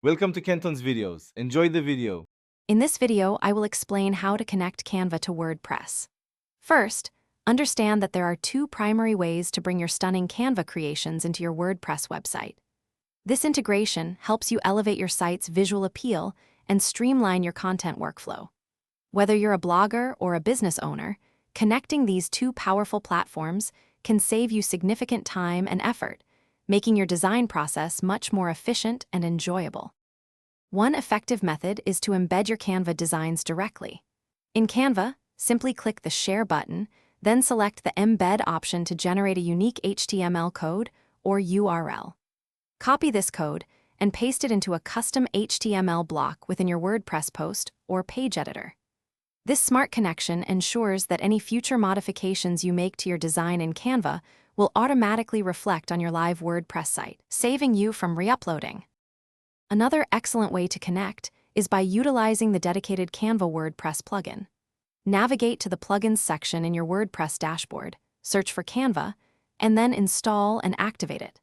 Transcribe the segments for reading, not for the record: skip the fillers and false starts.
Welcome to Kenton's videos. Enjoy the video. In this video, I will explain how to connect Canva to WordPress. First, understand that there are two primary ways to bring your stunning Canva creations into your WordPress website. This integration helps you elevate your site's visual appeal and streamline your content workflow. Whether you're a blogger or a business owner, connecting these two powerful platforms can save you significant time and effort, making your design process much more efficient and enjoyable. One effective method is to embed your Canva designs directly. In Canva, simply click the Share button, then select the Embed option to generate a unique HTML code or URL. Copy this code and paste it into a custom HTML block within your WordPress post or page editor. This smart connection ensures that any future modifications you make to your design in Canva will automatically reflect on your live WordPress site, saving you from re-uploading. Another excellent way to connect is by utilizing the dedicated Canva WordPress plugin. Navigate to the Plugins section in your WordPress dashboard, search for Canva, and then install and activate it.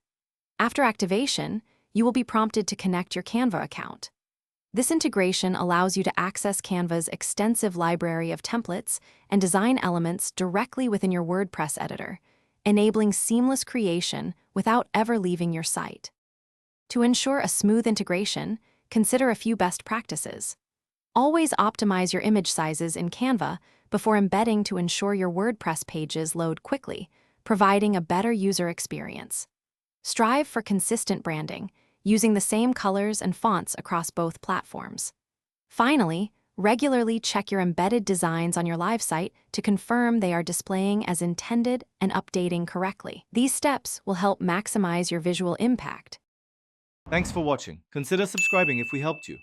After activation, you will be prompted to connect your Canva account. This integration allows you to access Canva's extensive library of templates and design elements directly within your WordPress editor, enabling seamless creation without ever leaving your site. To ensure a smooth integration, consider a few best practices. Always optimize your image sizes in Canva before embedding to ensure your WordPress pages load quickly, providing a better user experience. Strive for consistent branding, using the same colors and fonts across both platforms. Finally, regularly check your embedded designs on your live site to confirm they are displaying as intended and updating correctly. These steps will help maximize your visual impact. Thanks for watching. Consider subscribing if we helped you.